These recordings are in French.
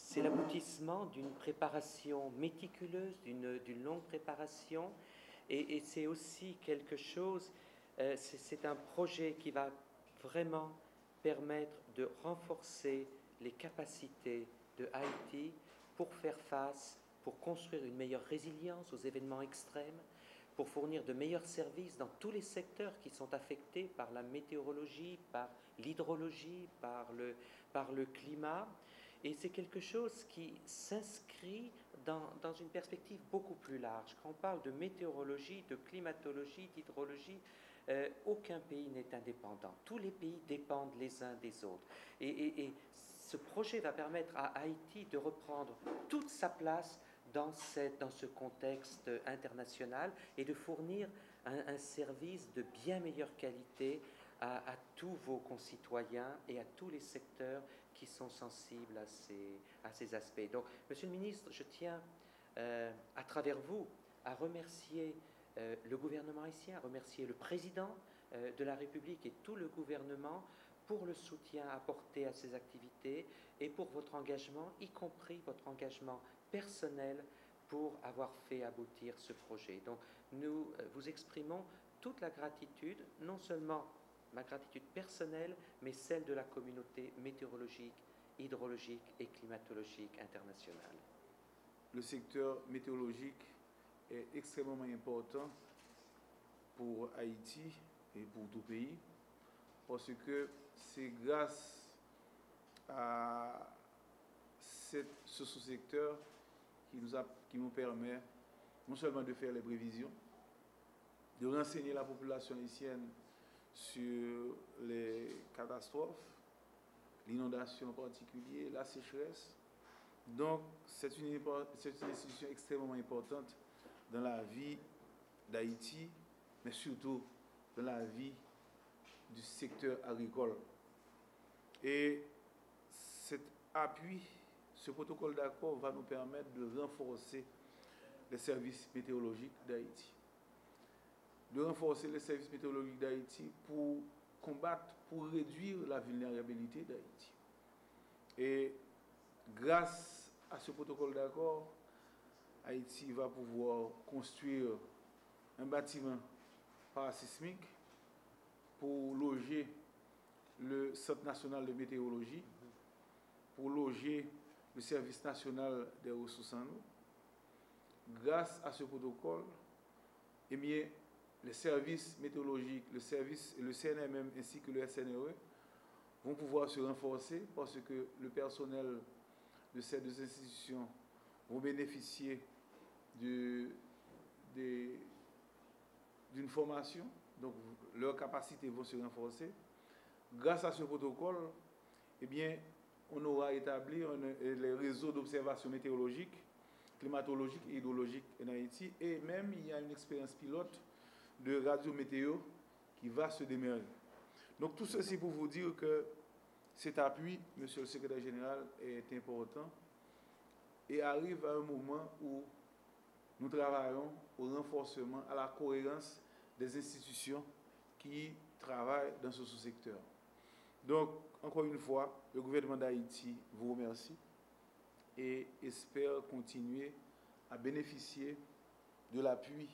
c'est l'aboutissement d'une préparation méticuleuse, d'une longue préparation, et c'est aussi quelque chose, c'est un projet qui va vraiment permettre de renforcer les capacités de Haïti pour faire face, pour construire une meilleure résilience aux événements extrêmes, pour fournir de meilleurs services dans tous les secteurs qui sont affectés par la météorologie, par l'hydrologie, par le climat. Et c'est quelque chose qui s'inscrit dans une perspective beaucoup plus large. Quand on parle de météorologie, de climatologie, d'hydrologie, aucun pays n'est indépendant. Tous les pays dépendent les uns des autres. Et ce projet va permettre à Haïti de reprendre toute sa place dans ce contexte international et de fournir un service de bien meilleure qualité à tous vos concitoyens et à tous les secteurs qui sont sensibles à ces aspects. Donc, Monsieur le Ministre, je tiens, à travers vous, à remercier le gouvernement haïtien, à remercier le président de la République et tout le gouvernement pour le soutien apporté à ces activités et pour votre engagement, y compris votre engagement personnel pour avoir fait aboutir ce projet. Donc, nous vous exprimons toute la gratitude, non seulement ma gratitude personnelle, mais celle de la communauté météorologique, hydrologique et climatologique internationale. Le secteur météorologique est extrêmement important pour Haïti et pour tout pays, parce que c'est grâce à ce sous-secteur qui nous permet non seulement de faire les prévisions, de renseigner la population haïtienne sur les catastrophes, l'inondation en particulier, la sécheresse. Donc, c'est une institution extrêmement importante dans la vie d'Haïti, mais surtout dans la vie du secteur agricole. Et cet appui, ce protocole d'accord va nous permettre de renforcer les services météorologiques d'Haïti. De renforcer les services météorologiques d'Haïti pour combattre, pour réduire la vulnérabilité d'Haïti. Et grâce à ce protocole d'accord, Haïti va pouvoir construire un bâtiment parasismique pour loger le Centre national de météorologie, pour loger le Service national des ressources en eau. Grâce à ce protocole, eh bien, les services météorologiques, le CNMM ainsi que le SNRE vont pouvoir se renforcer parce que le personnel de ces deux institutions vont bénéficier d'une formation, donc leurs capacités vont se renforcer. Grâce à ce protocole, eh bien, on aura établi les réseaux d'observation météorologique, climatologique et hydrologique en Haïti, et même il y a une expérience pilote de radio-météo qui va se démarrer. Donc tout ceci pour vous dire que cet appui, Monsieur le Secrétaire général, est important et arrive à un moment où nous travaillons au renforcement, à la cohérence des institutions qui travaillent dans ce sous-secteur. Donc, encore une fois, le gouvernement d'Haïti vous remercie et espère continuer à bénéficier de l'appui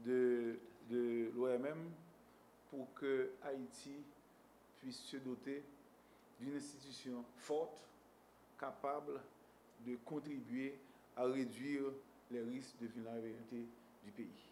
de l'OMM pour que Haïti puisse se doter d'une institution forte, capable de contribuer à réduire les risques de vulnérabilité du pays.